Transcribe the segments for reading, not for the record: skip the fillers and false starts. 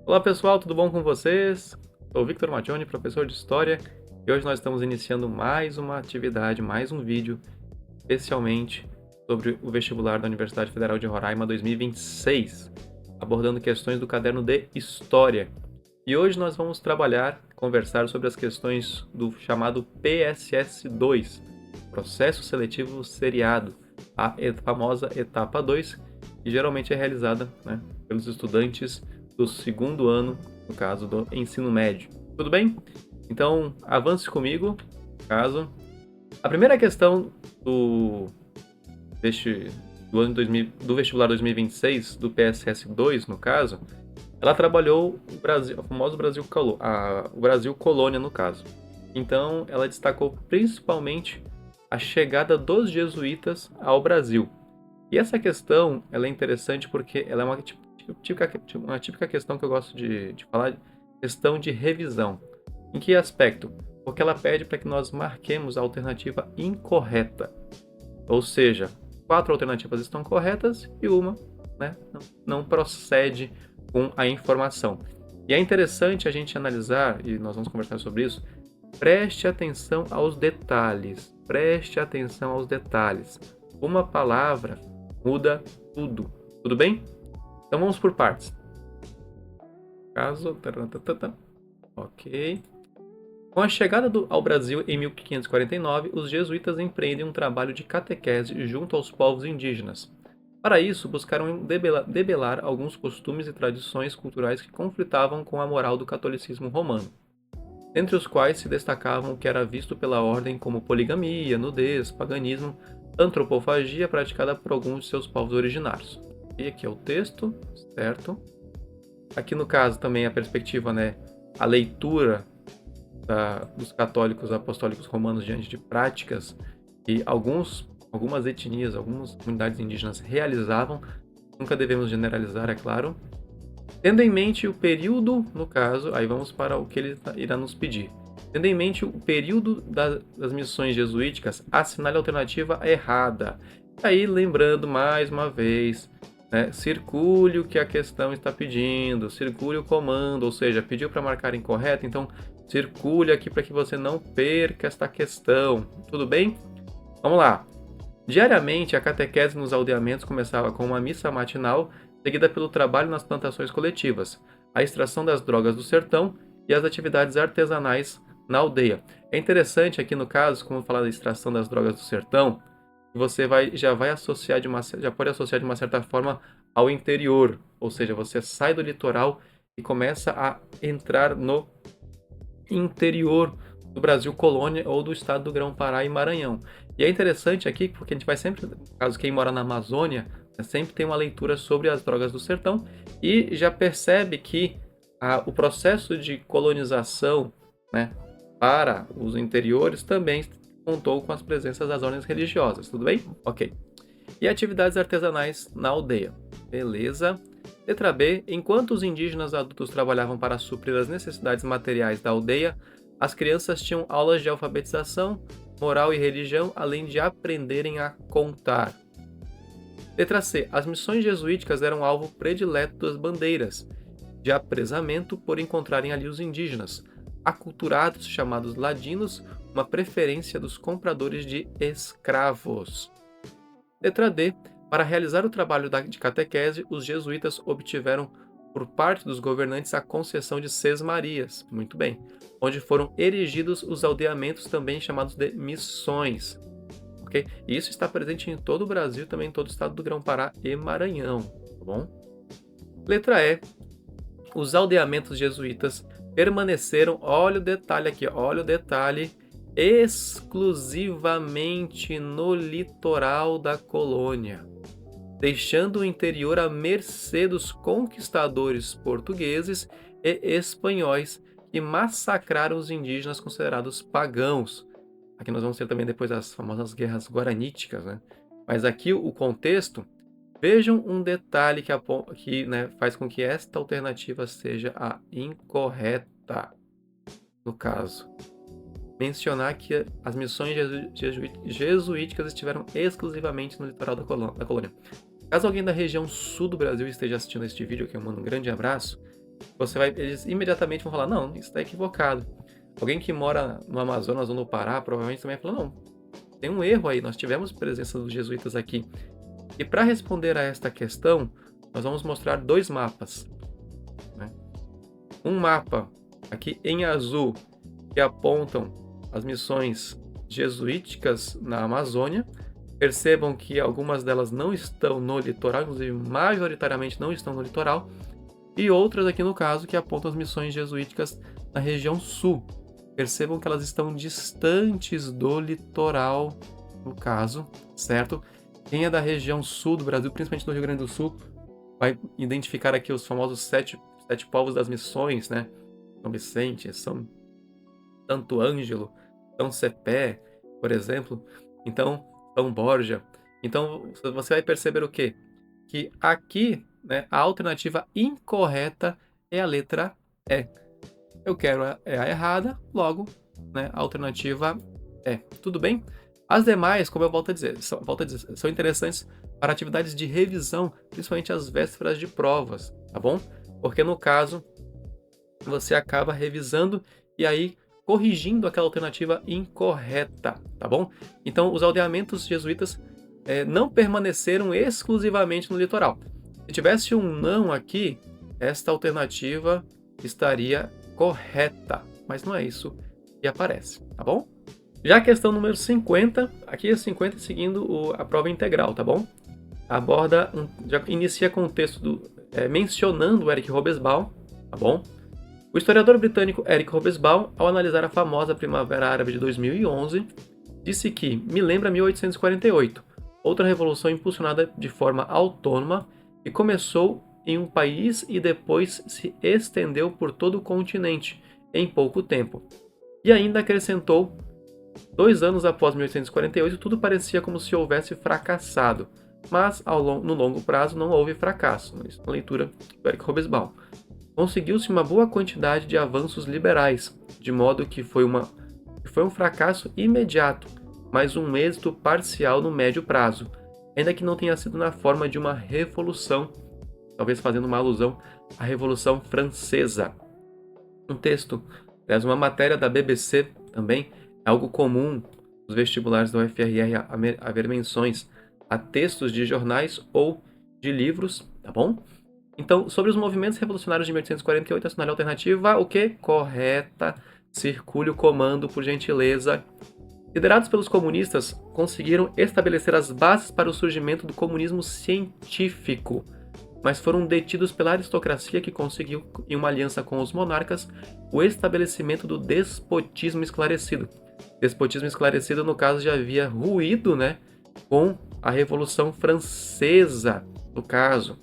Olá pessoal, tudo bom com vocês? Sou o Victor Maggioni, professor de História, e hoje nós estamos iniciando mais uma atividade, mais um vídeo, especialmente sobre o vestibular da Universidade Federal de Roraima 2026, abordando questões do caderno de História. E hoje nós vamos conversar sobre as questões do chamado PSS2, Processo Seletivo Seriado, a famosa etapa 2, que geralmente é realizada, pelos estudantes do segundo ano, no caso do ensino médio. Tudo bem? Então, avance comigo, caso. A primeira questão deste, do ano 2000, do vestibular 2026, do PSS2, no caso, ela trabalhou o Brasil, o famoso o Brasil colônia, no caso. Então, ela destacou principalmente a chegada dos jesuítas ao Brasil. E essa questão, ela é interessante porque ela é uma típica questão que eu gosto de falar, questão de revisão. Em que aspecto? Porque ela pede para que nós marquemos a alternativa incorreta. Ou seja, 4 alternativas estão corretas e uma, não procede com a informação. E é interessante a gente analisar, e nós vamos conversar sobre isso, preste atenção aos detalhes. Preste atenção aos detalhes. Uma palavra muda tudo. Tudo bem? Então vamos por partes. Caso. Ok. Com a chegada ao Brasil em 1549, os jesuítas empreendem um trabalho de catequese junto aos povos indígenas. Para isso, buscaram debelar alguns costumes e tradições culturais que conflitavam com a moral do catolicismo romano, entre os quais se destacavam o que era visto pela ordem como poligamia, nudez, paganismo, antropofagia praticada por alguns de seus povos originários. E aqui é o texto, certo? Aqui no caso também a perspectiva, a leitura dos católicos apostólicos romanos diante de práticas que algumas etnias, algumas comunidades indígenas realizavam. Nunca devemos generalizar, é claro. Tendo em mente o período, no caso, aí vamos para o que ele irá nos pedir. Tendo em mente o período das missões jesuíticas, assinale a alternativa errada. Aí, lembrando mais uma vez, circule o que a questão está pedindo, circule o comando, ou seja, pediu para marcar incorreto, então circule aqui para que você não perca esta questão. Tudo bem? Vamos lá. Diariamente, a catequese nos aldeamentos começava com uma missa matinal, seguida pelo trabalho nas plantações coletivas, a extração das drogas do sertão e as atividades artesanais na aldeia. É interessante aqui no caso, como falar da extração das drogas do sertão, você já pode associar de uma certa forma ao interior, ou seja, você sai do litoral e começa a entrar no interior do Brasil colônia ou do estado do Grão-Pará e Maranhão. E é interessante aqui porque a gente vai sempre, no caso quem mora na Amazônia, sempre tem uma leitura sobre as drogas do sertão e já percebe que o processo de colonização, para os interiores também contou com as presenças das ordens religiosas, tudo bem? Ok. E atividades artesanais na aldeia. Beleza. Letra B. Enquanto os indígenas adultos trabalhavam para suprir as necessidades materiais da aldeia, as crianças tinham aulas de alfabetização, moral e religião, além de aprenderem a contar. Letra C. As missões jesuíticas eram alvo predileto das bandeiras de apresamento por encontrarem ali os indígenas, aculturados chamados ladinos, uma preferência dos compradores de escravos. Letra D. Para realizar o trabalho de catequese, os jesuítas obtiveram por parte dos governantes a concessão de sesmarias, muito bem, onde foram erigidos os aldeamentos também chamados de missões. Okay? E isso está presente em todo o Brasil, também em todo o estado do Grão-Pará e Maranhão. Tá bom? Letra E. Os aldeamentos jesuítas permaneceram, olha o detalhe aqui, olha o detalhe, exclusivamente no litoral da colônia, deixando o interior à mercê dos conquistadores portugueses e espanhóis que massacraram os indígenas considerados pagãos. Aqui nós vamos ter também depois as famosas guerras guaraníticas, Mas aqui o contexto, vejam um detalhe que faz com que esta alternativa seja a incorreta. No caso, mencionar que as missões jesuíticas estiveram exclusivamente no litoral da colônia. Caso alguém da região sul do Brasil esteja assistindo este vídeo, que eu mando um grande abraço, eles imediatamente vão falar, não, isso está equivocado. Alguém que mora no Amazonas ou no Pará provavelmente também falou, não, tem um erro aí, nós tivemos presença dos jesuítas aqui. E para responder a esta questão, nós vamos mostrar 2 mapas, né? Um mapa aqui em azul que apontam as missões jesuíticas na Amazônia. Percebam que algumas delas não estão no litoral, inclusive majoritariamente não estão no litoral, e outras aqui no caso que apontam as missões jesuíticas na região sul. Percebam que elas estão distantes do litoral, no caso, certo? Quem é da região sul do Brasil, principalmente do Rio Grande do Sul, vai identificar aqui os famosos sete povos das missões, né? São Vicente, São Santo Ângelo, São Cepé, por exemplo. Então, São Borja. Então, você vai perceber o quê? Que aqui, né, a alternativa incorreta é a letra E. Eu quero a errada, logo, né, a alternativa é. Tudo bem? As demais, como eu volto a dizer, são interessantes para atividades de revisão, principalmente às vésperas de provas, tá bom? Porque no caso, você acaba revisando e aí corrigindo aquela alternativa incorreta, tá bom? Então, os aldeamentos jesuítas não permaneceram exclusivamente no litoral. Se tivesse um não aqui, esta alternativa estaria correta, mas não é isso que aparece, tá bom? Já a questão número 50, aqui é 50 seguindo a prova integral, tá bom? Já inicia com o texto mencionando o Eric Hobsbawm, tá bom? O historiador britânico Eric Hobsbawm, ao analisar a famosa Primavera Árabe de 2011, disse que me lembra 1848, outra revolução impulsionada de forma autônoma que começou em um país e depois se estendeu por todo o continente em pouco tempo. E ainda acrescentou, 2 anos após 1848, tudo parecia como se houvesse fracassado, mas no longo prazo não houve fracasso. Isso é uma leitura do Eric Hobsbawm. Conseguiu-se uma boa quantidade de avanços liberais, de modo que foi um fracasso imediato, mas um êxito parcial no médio prazo, ainda que não tenha sido na forma de uma revolução, talvez fazendo uma alusão à Revolução Francesa. Um texto, aliás, uma matéria da BBC também, é algo comum nos vestibulares da UFRR haver menções a textos de jornais ou de livros, tá bom? Então, sobre os movimentos revolucionários de 1848, assinale a alternativa, o quê? Correta. Circule o comando, por gentileza. Liderados pelos comunistas, conseguiram estabelecer as bases para o surgimento do comunismo científico, mas foram detidos pela aristocracia que conseguiu, em uma aliança com os monarcas, o estabelecimento do despotismo esclarecido. Despotismo esclarecido, no caso, já havia ruído, né, com a Revolução Francesa, no caso.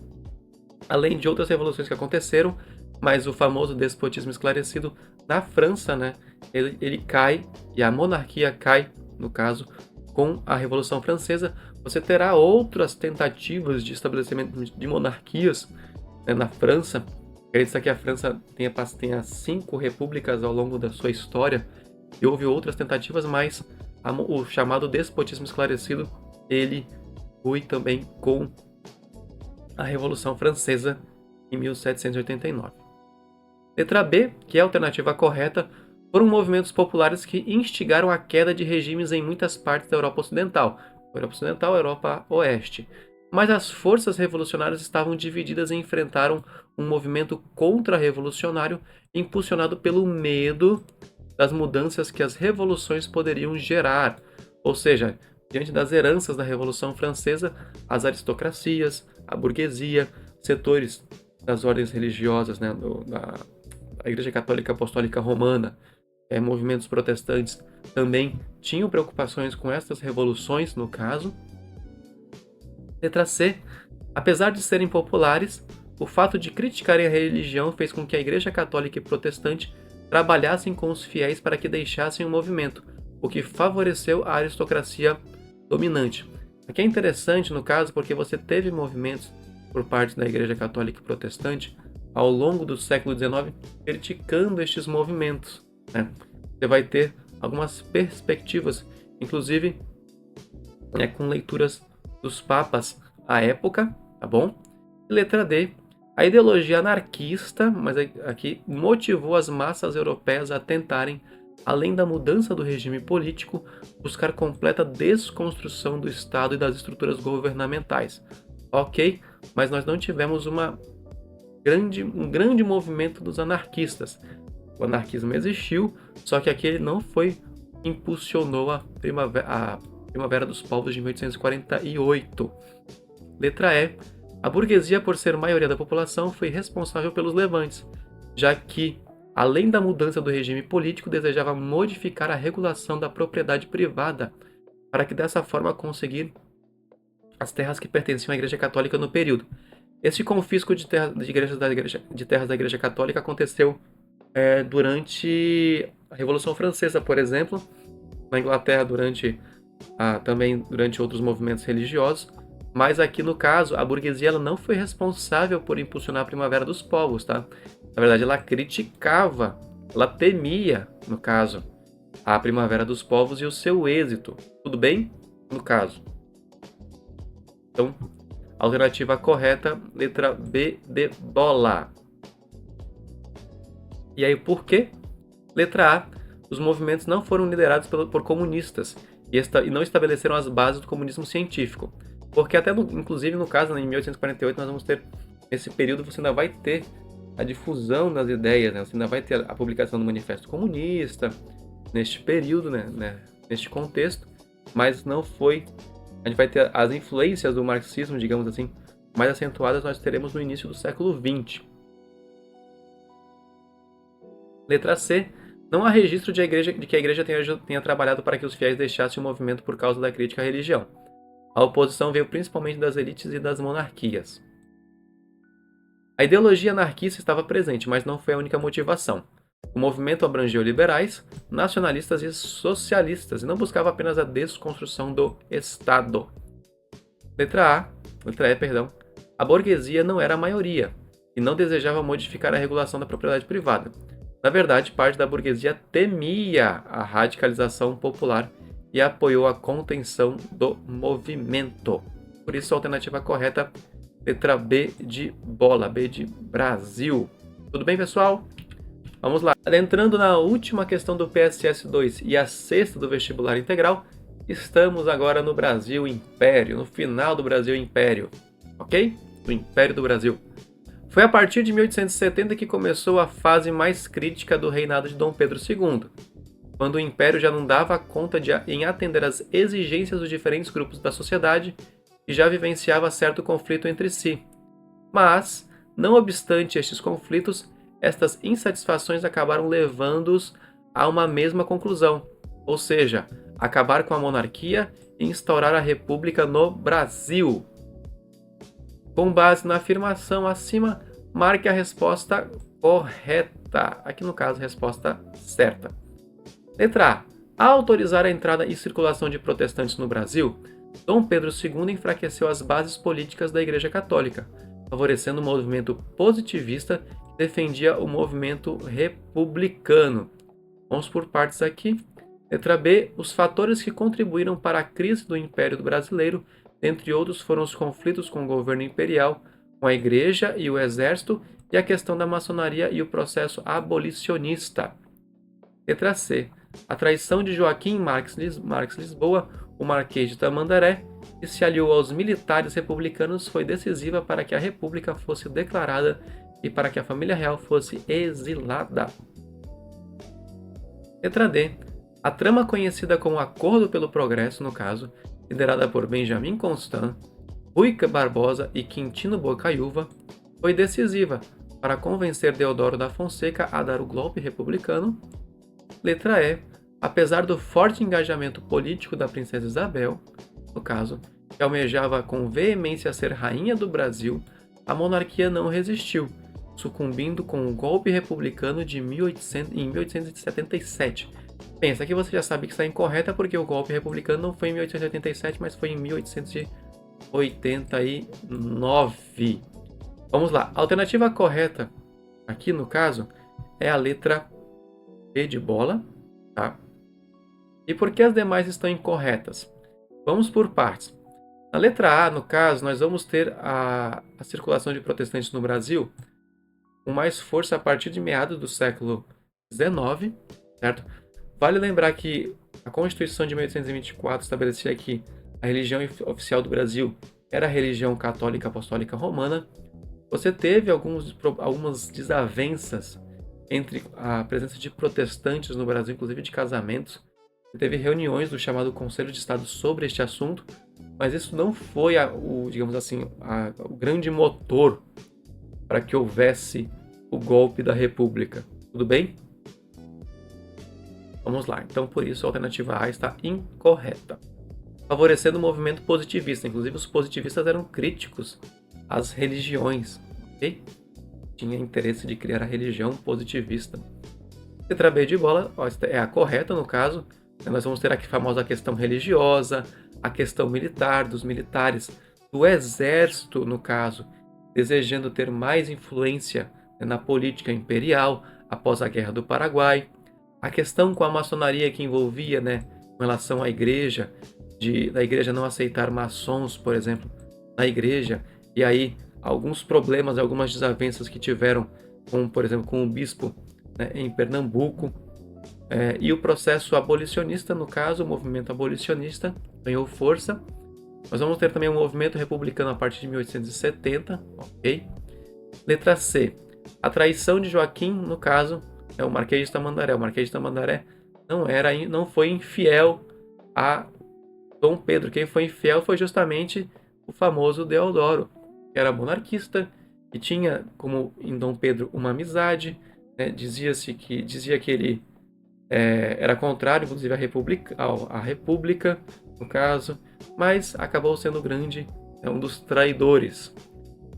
Além de outras revoluções que aconteceram, mas o famoso despotismo esclarecido na França, né, ele cai, e a monarquia cai, no caso, com a Revolução Francesa. Você terá outras tentativas de estabelecimento de monarquias, né, na França. Acredita que a França tenha 5 repúblicas ao longo da sua história, e houve outras tentativas, mas o chamado despotismo esclarecido, ele foi também com a Revolução Francesa em 1789. Letra B, que é a alternativa correta, foram movimentos populares que instigaram a queda de regimes em muitas partes da Europa Ocidental. Europa Ocidental, Europa Oeste. Mas as forças revolucionárias estavam divididas e enfrentaram um movimento contra-revolucionário impulsionado pelo medo das mudanças que as revoluções poderiam gerar. Ou seja, diante das heranças da Revolução Francesa, as aristocracias, a burguesia, setores das ordens religiosas, né, da Igreja Católica Apostólica Romana, movimentos protestantes, também tinham preocupações com essas revoluções, no caso. Letra C. Apesar de serem populares, o fato de criticarem a religião fez com que a Igreja Católica e Protestante trabalhassem com os fiéis para que deixassem o movimento, o que favoreceu a aristocracia dominante. Aqui é interessante, no caso, porque você teve movimentos por parte da Igreja Católica e Protestante ao longo do século XIX criticando estes movimentos, né? Você vai ter algumas perspectivas, inclusive com leituras dos papas à época, tá bom? E letra D, A ideologia anarquista, mas aqui, motivou as massas europeias a tentarem, além da mudança do regime político, buscar completa desconstrução do Estado e das estruturas governamentais. Ok, mas nós não tivemos um grande movimento dos anarquistas. O anarquismo existiu, só que aquele não foi impulsionou a Primavera dos Povos de 1848. Letra E. A burguesia, por ser maioria da população, foi responsável pelos levantes, já que, além da mudança do regime político, desejava modificar a regulação da propriedade privada, para que dessa forma conseguir as terras que pertenciam à Igreja Católica no período. Esse confisco de terras da Igreja Católica aconteceu durante a Revolução Francesa, por exemplo, na Inglaterra também durante outros movimentos religiosos, mas aqui no caso a burguesia ela não foi responsável por impulsionar a Primavera dos Povos, tá? Na verdade ela criticava, ela temia, no caso, a Primavera dos Povos e o seu êxito. Tudo bem? No caso. Então, alternativa correta, letra B de bola. E aí por quê? Letra A. Os movimentos não foram liderados por comunistas e não estabeleceram as bases do comunismo científico. Porque inclusive no caso, em 1848, nós vamos ter, nesse período, você ainda vai ter a difusão das ideias, né? Você ainda vai ter a publicação do Manifesto Comunista, neste período, né? Neste contexto, mas não foi... A gente vai ter as influências do marxismo, digamos assim, mais acentuadas nós teremos no início do século XX. Letra C. Não há registro de que a igreja tenha trabalhado para que os fiéis deixassem o movimento por causa da crítica à religião. A oposição veio principalmente das elites e das monarquias. A ideologia anarquista estava presente, mas não foi a única motivação. O movimento abrangeu liberais, nacionalistas e socialistas, e não buscava apenas a desconstrução do Estado. Letra E, perdão. A burguesia não era a maioria, e não desejava modificar a regulação da propriedade privada. Na verdade, parte da burguesia temia a radicalização popular e apoiou a contenção do movimento. Por isso, a alternativa correta, letra B de bola, B de Brasil. Tudo bem, pessoal? Vamos lá. Adentrando na última questão do PSS2 e a sexta do vestibular integral, estamos agora no Brasil Império, no final do Brasil Império, ok? Do Império do Brasil. Foi a partir de 1870 que começou a fase mais crítica do reinado de Dom Pedro II, quando o Império já não dava conta em atender às exigências dos diferentes grupos da sociedade e já vivenciava certo conflito entre si. Mas, não obstante estes conflitos, estas insatisfações acabaram levando-os a uma mesma conclusão, ou seja, acabar com a monarquia e instaurar a república no Brasil. Com base na afirmação acima, marque a resposta correta. Aqui no caso, a resposta certa. Letra A. Ao autorizar a entrada e circulação de protestantes no Brasil, Dom Pedro II enfraqueceu as bases políticas da Igreja Católica, favorecendo um movimento positivista que defendia o movimento republicano. Vamos por partes aqui. Letra B. Os fatores que contribuíram para a crise do Império Brasileiro, entre outros, foram os conflitos com o governo imperial, com a Igreja e o Exército, e a questão da maçonaria e o processo abolicionista. Letra C. A traição de Joaquim Marques Lisboa, o Marquês de Tamandaré, que se aliou aos militares republicanos, foi decisiva para que a República fosse declarada e para que a família real fosse exilada. Letra D. A trama conhecida como Acordo pelo Progresso, no caso, liderada por Benjamin Constant, Rui Barbosa e Quintino Bocaiúva, foi decisiva para convencer Deodoro da Fonseca a dar o golpe republicano. Letra E. Apesar do forte engajamento político da princesa Isabel, no caso, que almejava com veemência ser rainha do Brasil, a monarquia não resistiu, sucumbindo com o golpe republicano em 1877. Bem, essa aqui você já sabe que está incorreta porque o golpe republicano não foi em 1887, mas foi em 1889. Vamos lá, a alternativa correta aqui no caso é a letra B de bola, tá? E por que as demais estão incorretas? Vamos por partes. Na letra A, no caso, nós vamos ter a circulação de protestantes no Brasil com mais força a partir de meados do século XIX, certo? Vale lembrar que a Constituição de 1824 estabelecia que a religião oficial do Brasil era a religião católica apostólica romana. Você teve algumas desavenças entre a presença de protestantes no Brasil, inclusive de casamentos. Teve reuniões do chamado Conselho de Estado sobre este assunto, mas isso não foi digamos assim, o grande motor para que houvesse o golpe da República. Tudo bem? Vamos lá. Então, por isso, a alternativa A está incorreta. Favorecendo o movimento positivista. Inclusive, os positivistas eram críticos às religiões. Ok? Tinha interesse de criar a religião positivista. Letra B de bola é a correta, no caso. Nós vamos ter aqui a famosa questão religiosa, a questão militar, dos militares, do exército, no caso, desejando ter mais influência na política imperial após a Guerra do Paraguai. A questão com a maçonaria que envolvia, com relação à igreja, da igreja não aceitar maçons, por exemplo, na igreja, e aí alguns problemas, algumas desavenças que tiveram, por exemplo, com o bispo em Pernambuco, e o processo abolicionista, no caso, o movimento abolicionista ganhou força. Nós vamos ter também um movimento republicano a partir de 1870, ok? Letra C. A traição de Joaquim, no caso, é o Marquês de Tamandaré. O Marquês de Tamandaré não foi infiel a Dom Pedro. Quem foi infiel foi justamente o famoso Deodoro, que era monarquista e tinha, como em Dom Pedro, uma amizade. Dizia que ele era contrário, inclusive, à República, no caso, mas acabou sendo um dos traidores.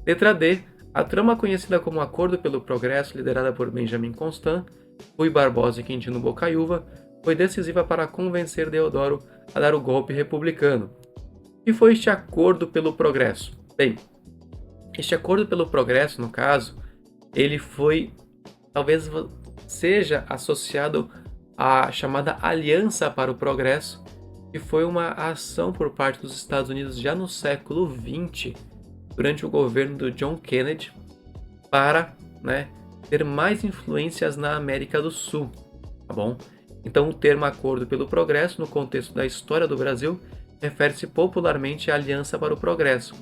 Letra D. A trama conhecida como Acordo pelo Progresso, liderada por Benjamin Constant, Rui Barbosa e Quintino Bocaiúva, foi decisiva para convencer Deodoro a dar o golpe republicano. O que foi este Acordo pelo Progresso? Bem, este Acordo pelo Progresso, no caso, ele talvez seja associado à chamada Aliança para o Progresso, que foi uma ação por parte dos Estados Unidos já no século XX, durante o governo do John Kennedy, para ter mais influências na América do Sul, tá bom? Então, o termo Acordo pelo Progresso, no contexto da história do Brasil, refere-se popularmente à Aliança para o Progresso,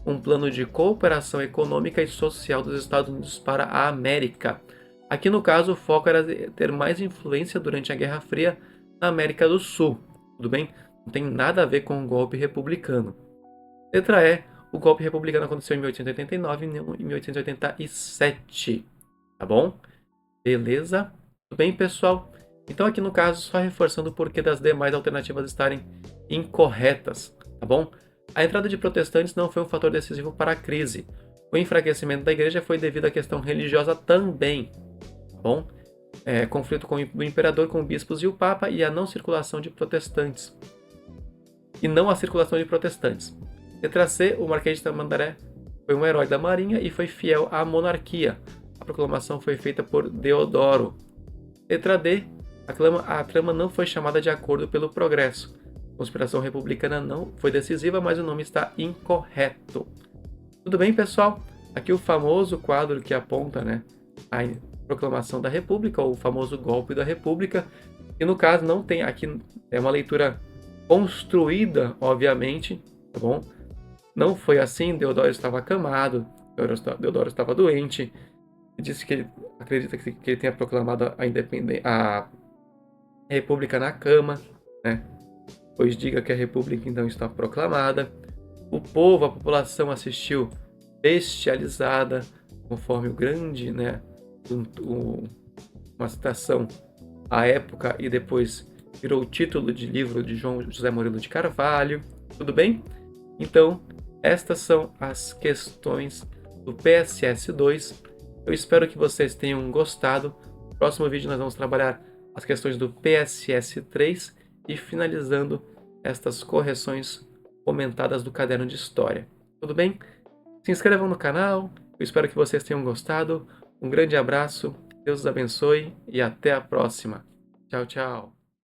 um plano de cooperação econômica e social dos Estados Unidos para a América. Aqui, no caso, o foco era ter mais influência durante a Guerra Fria na América do Sul, tudo bem? Não tem nada a ver com o golpe republicano. Letra E. O golpe republicano aconteceu em 1889 e em 1887, tá bom? Beleza? Tudo bem, pessoal? Então, aqui no caso, só reforçando o porquê das demais alternativas estarem incorretas, tá bom? A entrada de protestantes não foi um fator decisivo para a crise. O enfraquecimento da igreja foi devido à questão religiosa também, tá bom? Conflito do imperador com bispos e o papa e a não circulação de protestantes. E não a circulação de protestantes. Letra C, o Marquês de Tamandaré foi um herói da marinha e foi fiel à monarquia. A proclamação foi feita por Deodoro. Letra D, a trama não foi chamada de Acordo pelo Progresso. A conspiração republicana não foi decisiva, mas o nome está incorreto. Tudo bem, pessoal? Aqui o famoso quadro que aponta a proclamação da República, ou o famoso golpe da República. E no caso não tem, aqui é uma leitura construída, obviamente, tá bom? Não foi assim, Deodoro estava acamado, Deodoro estava doente, e disse que ele acredita que ele tenha proclamado a República na cama, pois diga que a República então está proclamada. O povo, a população assistiu bestializada, conforme o grande, uma citação à época e depois virou o título de livro de João José Murilo de Carvalho, tudo bem? Então, estas são as questões do PSS 2. Eu espero que vocês tenham gostado. No próximo vídeo nós vamos trabalhar as questões do PSS 3 e finalizando estas correções comentadas do caderno de história. Tudo bem? Se inscrevam no canal. Eu espero que vocês tenham gostado. Um grande abraço, Deus os abençoe e até a próxima. Tchau, tchau.